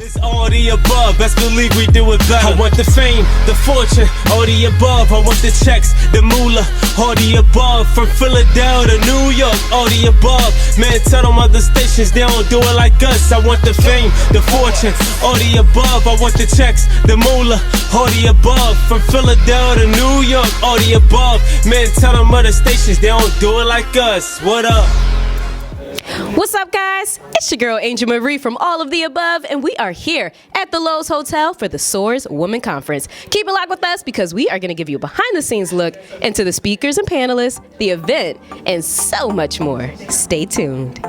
It's all the above, best believe we do it better. I want the fame, the fortune, all the above. I want the checks, the moolah, all the above. From Philadelphia to New York, all the above. Man, tell them other stations they don't do it like us. I want the fame, the fortune, all the above. I want the checks, the moolah, all the above. From Philadelphia to New York, all the above. Man, tell them other stations they don't do it like us. What up? What's up, guys? It's your girl Angel Marie from All of the Above, and we are here at the Lowe's Hotel for the SOAR's Women Conference. Keep it locked with us because we are going to give you a behind-the-scenes look into the speakers and panelists, the event, and so much more. Stay tuned.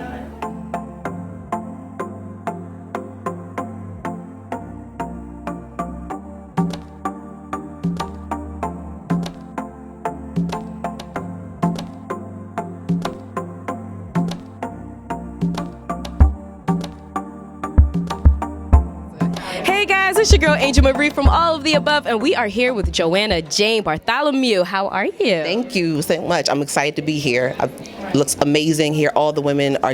It's your girl Angel Marie from All of the Above, and we are here with Joanna Jane Bartholomew. How are you? Thank you so much. I'm excited to be here. It looks amazing here. All the women are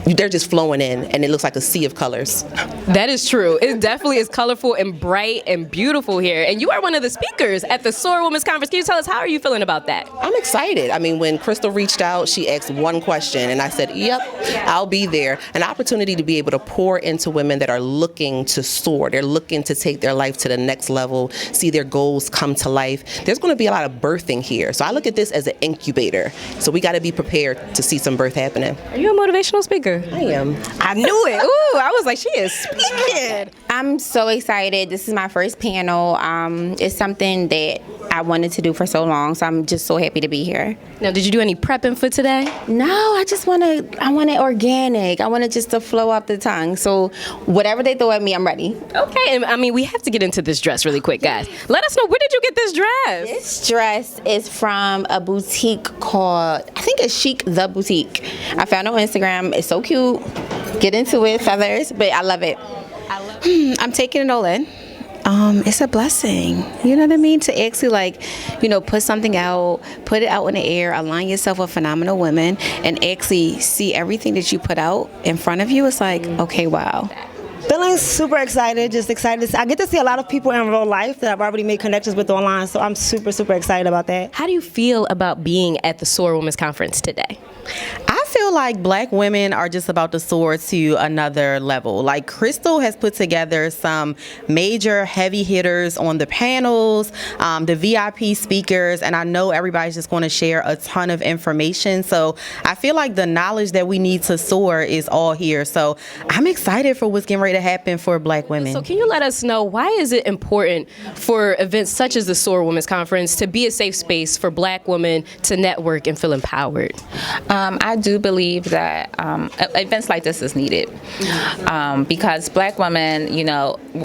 they're just flowing in, and it looks like a sea of colors. That is true. It definitely is colorful and bright and beautiful here. And you are one of the speakers at the SOAR Women's Conference. Can you tell us, how are you feeling about that? I'm excited. I mean, when Crystal reached out, she asked one question, and I said, yep, I'll be there. An opportunity to be able to pour into women that are looking to soar. They're looking to take their life to the next level, see their goals come to life. There's going to be a lot of birthing here. So I look at this as an incubator. So we got to be prepared to see some birth happening. Are you a motivational speaker? I am. I knew it. Ooh, I was like, she is speaking. I'm so excited. This is my first panel. It's something that I wanted to do for so long, so I'm just so happy to be here. Now, did you do any prepping for today? No, I want it organic. I want it just to flow off the tongue. So whatever they throw at me, I'm ready. Okay, and I mean, we have to get into this dress really quick, guys. Let us know, where did you get this dress? This dress is from a boutique called, I think it's Chic the Boutique. I found it on Instagram. It's so cute. Get into it, feathers, but I love it. I'm taking it all in. It's a blessing, you know what I mean, to actually put something out, put it out in the air, align yourself with phenomenal women, and actually see everything that you put out in front of you. It's like, okay, wow. Feeling super excited, just excited. I get to see a lot of people in real life that I've already made connections with online, so I'm super, super excited about that. How do you feel about being at the SOAR Women's Conference today? I feel like Black women are just about to soar to another level. Like, Crystal has put together some major heavy hitters on the panels, the VIP speakers, and I know everybody's just going to share a ton of information. So I feel like the knowledge that we need to soar is all here. So I'm excited for what's getting ready to happen for Black women. So can you let us know, why is it important for events such as the SOAR Women's Conference to be a safe space for Black women to network and feel empowered? I do believe that events like this is needed because Black women,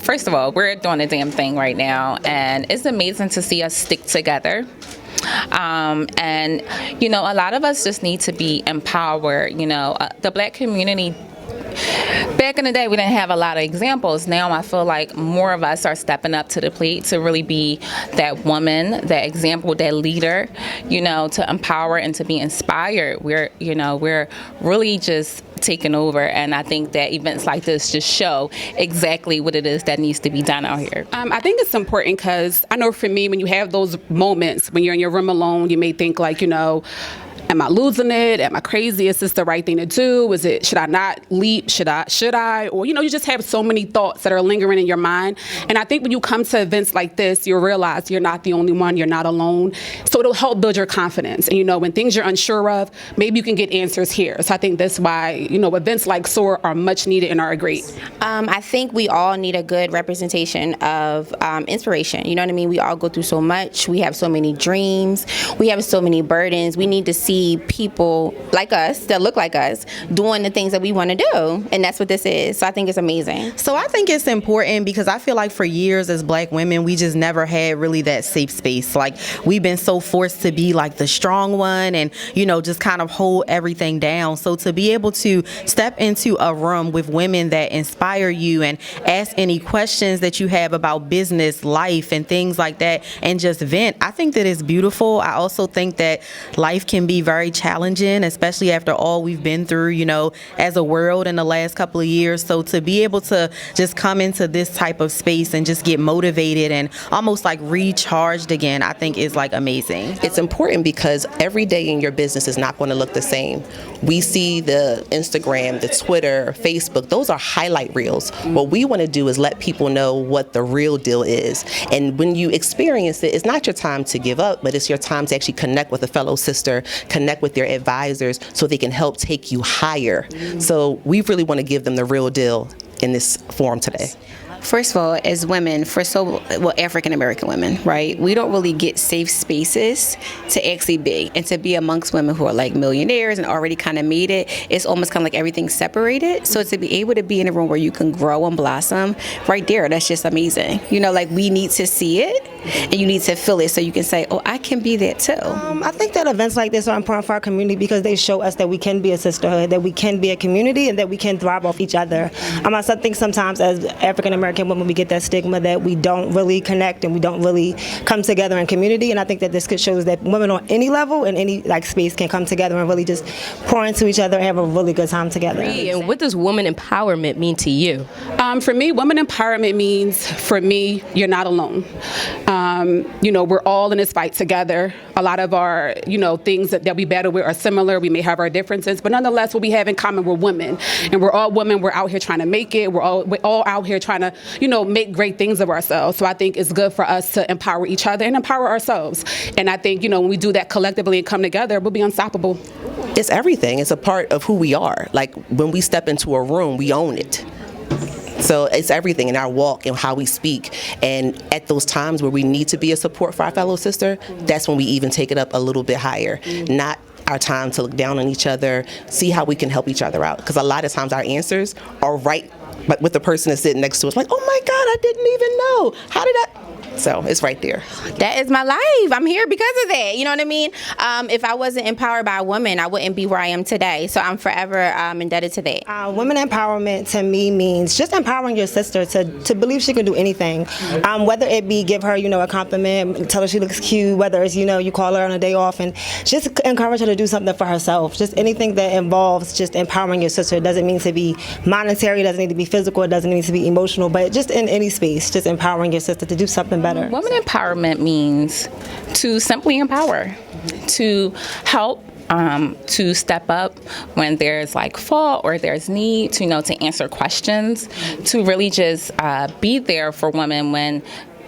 first of all, we're doing a damn thing right now, and it's amazing to see us stick together. And a lot of us just need to be empowered. The Black community, back in the day, we didn't have a lot of examples. Now I feel like more of us are stepping up to the plate to really be that woman, that example, that leader, to empower and to be inspired. We're really just taking over, and I think that events like this just show exactly what it is that needs to be done out here. I think it's important because I know for me, when you have those moments when you're in your room alone, you may think like, am I losing it? Am I crazy? Is this the right thing to do? Should I not leap? Should I? Or, you just have so many thoughts that are lingering in your mind. And I think when you come to events like this, you'll realize you're not the only one. You're not alone. So it'll help build your confidence. And, when things you're unsure of, maybe you can get answers here. So I think that's why, events like SOAR are much needed and are great. I think we all need a good representation of inspiration. You know what I mean? We all go through so much. We have so many dreams. We have so many burdens. We need to see people like us, that look like us, doing the things that we want to do, and that's what this is. So I think it's amazing. So I think it's important because I feel like for years as Black women, we just never had really that safe space. Like, we've been so forced to be like the strong one and, just kind of hold everything down. So to be able to step into a room with women that inspire you and ask any questions that you have about business, life, and things like that, and just vent, I think that it's beautiful. I also think that life can be very challenging, especially after all we've been through, you know, as a world in the last couple of years. So to be able to just come into this type of space and just get motivated and almost like recharged again, I think is like amazing. It's important because every day in your business is not going to look the same. We see the Instagram, the Twitter, Facebook, those are highlight reels. What we want to do is let people know what the real deal is. And when you experience it, it's not your time to give up, but it's your time to actually connect with a fellow sister, connect with their advisors so they can help take you higher. So we really want to give them the real deal in this forum today. First of all, as women, African American women, right? We don't really get safe spaces to actually be and to be amongst women who are like millionaires and already kind of made it. It's almost kind of like everything's separated. So to be able to be in a room where you can grow and blossom, right there, that's just amazing. You know, like we need to see it and you need to feel it so you can say, oh, I can be that too. I think that events like this are important for our community because they show us that we can be a sisterhood, that we can be a community, and that we can thrive off each other. I think sometimes as African American women, we get that stigma that we don't really connect and we don't really come together in community. And I think that this shows that women on any level and any like space can come together and really just pour into each other and have a really good time together. And what does woman empowerment mean to you? For me, women empowerment means, for me, you're not alone. You know, we're all in this fight together. A lot of our, you know, things that we battle with are similar. We may have our differences, but nonetheless, what we have in common, we're women. And we're all women. We're out here trying to make it. We're all out here trying to, you know, make great things of ourselves. So I think it's good for us to empower each other and empower ourselves. And I think, you know, when we do that collectively and come together, we'll be unstoppable. It's everything. It's a part of who we are. Like when we step into a room, we own it. So it's everything in our walk and how we speak. And at those times where we need to be a support for our fellow sister, that's when we even take it up a little bit higher. Not our time to look down on each other, see how we can help each other out. Because a lot of times our answers are right with the person that's sitting next to us. Like, oh my God, I didn't even know. How did I? So it's right there. That is my life. I'm here because of that. You know what I mean? If I wasn't empowered by a woman, I wouldn't be where I am today. So I'm forever indebted to that. Women empowerment to me means just empowering your sister to believe she can do anything. Whether it be give her, you know, a compliment, tell her she looks cute, whether it's, you know, you call her on a day off and just encourage her to do something for herself. Just anything that involves just empowering your sister. It doesn't mean to be monetary, it doesn't need to be physical, it doesn't need to be emotional, but just in any space, just empowering your sister to do something better. Women empowerment means to simply empower, to help, to step up when there's like fault or there's need, to, you know, to answer questions, to really just be there for women when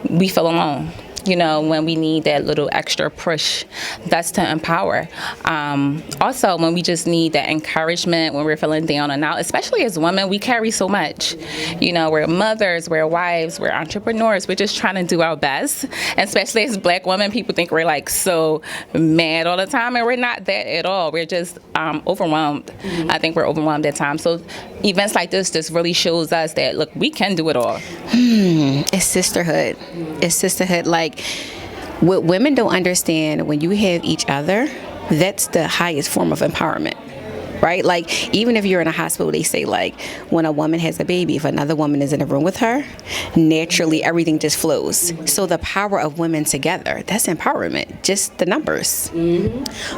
we feel alone. You know, when we need that little extra push, that's to empower. Also, when we just need that encouragement, when we're feeling down and out, especially as women, we carry so much. You know, we're mothers, we're wives, we're entrepreneurs. We're just trying to do our best. And especially as Black women, people think we're like so mad all the time, and we're not that at all. We're just overwhelmed. I think we're overwhelmed at times. So events like this just really shows us that, look, we can do it all. It's sisterhood. It's sisterhood. Like, what women don't understand, when you have each other, that's the highest form of empowerment. Right? Like, even if you're in a hospital, they say, like, when a woman has a baby, if another woman is in a room with her, naturally everything just flows. So the power of women together, that's empowerment, just the numbers.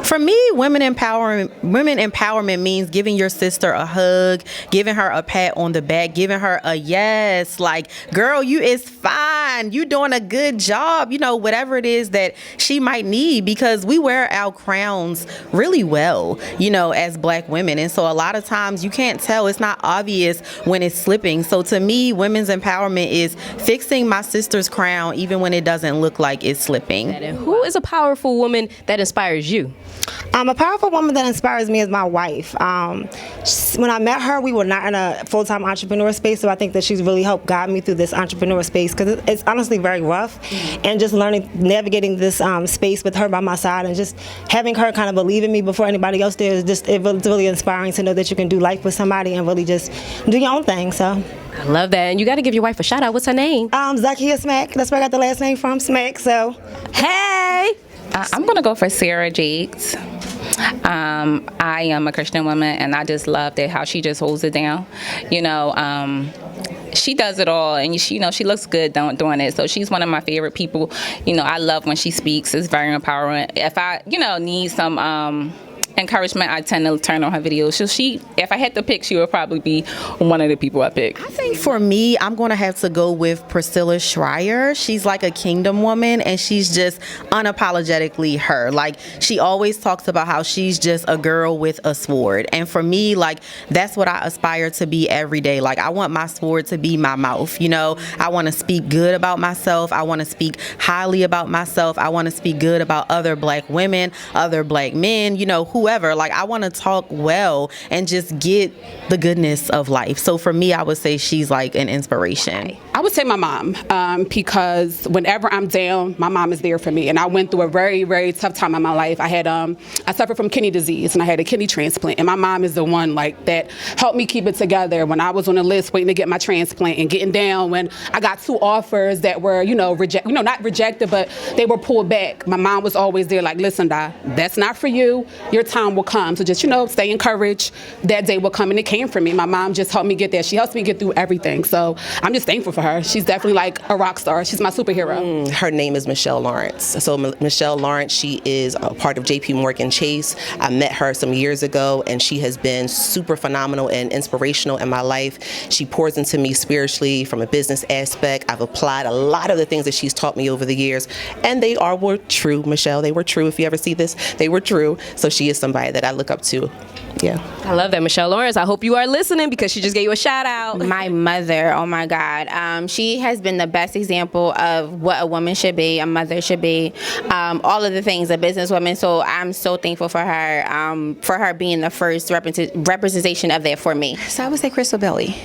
For me, women empowerment means giving your sister a hug, giving her a pat on the back, giving her a yes, like, girl, you is fine, you doing a good job, you know, whatever it is that she might need, because we wear our crowns really well, you know, as Black women. And so a lot of times you can't tell, it's not obvious when it's slipping. So to me, women's empowerment is fixing my sister's crown even when it doesn't look like it's slipping. And who is a powerful woman that inspires you? A powerful woman that inspires me is my wife. When I met her, we were not in a full-time entrepreneur space, so I think that she's really helped guide me through this entrepreneur space, because it's honestly very rough. And just navigating this space with her by my side, and just having her kind of believe in me before anybody else did, it's really inspiring to know that you can do life with somebody and really just do your own thing. So I love that. And you got to give your wife a shout out. What's her name? Zakia Smack. That's where I got the last name from, Smack. So hey. I'm going to go for Sarah Jakes. I am a Christian woman, and I just love that how she just holds it down. You know, she does it all, and she, you know, she looks good doing it. So she's one of my favorite people. You know, I love when she speaks. It's very empowering. If I, you know, need some encouragement I tend to turn on her videos. So if I had to pick, she would probably be one of the people I pick. I think for me, I'm going to have to go with Priscilla Schreier. She's like a kingdom woman, and she's just unapologetically her. Like, she always talks about how she's just a girl with a sword. And for me, like, that's what I aspire to be every day. Like, I want my sword to be my mouth. You know, I want to speak good about myself. I want to speak highly about myself. I want to speak good about other black women, other black men, you know, whoever. Like, I want to talk well and just get the goodness of life. So for me, I would say she's like an inspiration. I would say my mom, because whenever I'm down, my mom is there for me. And I went through a very, very tough time in my life. I suffered from kidney disease, and I had a kidney transplant. And my mom is the one like that helped me keep it together when I was on the list waiting to get my transplant, and getting down when I got 2 offers that were, not rejected, but they were pulled back. My mom was always there like, listen, Di, that's not for you. Your time will come. So just, stay encouraged. That day will come, and it came for me. My mom just helped me get there. She helps me get through everything. So I'm just thankful for her. She's definitely like a rock star. She's my superhero. Her name is Michelle Lawrence. So Michelle Lawrence, she is a part of JP Morgan Chase. I met her some years ago, and she has been super phenomenal and inspirational in my life. She pours into me spiritually from a business aspect. I've applied a lot of the things that she's taught me over the years, and they were true, Michelle. They were true. If you ever see this, they were true. So she is somebody that I look up to. Yeah. I love that, Michelle Lawrence. I hope you are listening, because she just gave you a shout out. My mother, oh my God. She has been the best example of what a woman should be, a mother should be, all of the things, a businesswoman. So I'm so thankful for her being the first representation of that for me. So I would say Crystal Belly.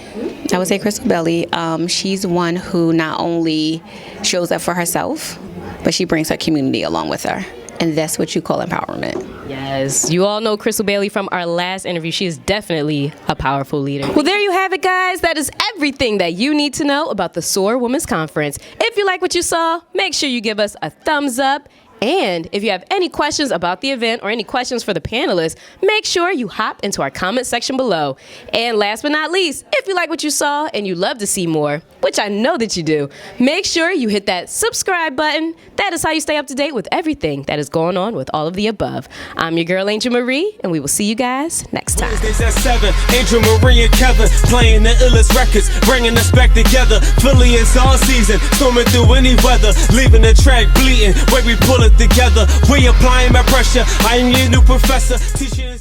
She's one who not only shows up for herself, but she brings her community along with her. And that's what you call empowerment. Yes, you all know Crystal Bailey from our last interview. She is definitely a powerful leader. Well, there you have it, guys. That is everything that you need to know about the SOAR Women's Conference. If you like what you saw, make sure you give us a thumbs up. And if you have any questions about the event or any questions for the panelists, make sure you hop into our comment section below. And last but not least, if you like what you saw and you love to see more, which I know that you do, make sure you hit that subscribe button. That is how you stay up to date with everything that is going on with all of the above. I'm your girl, Angel Marie, and we will see you guys next time. Wednesdays at 7, Angel Marie and Kevin playing the illest records, bringing us back together. Philly is all season, storming through any weather, leaving the track bleeding. Where we pull it together, we applying my pressure. I am your new professor, teaching.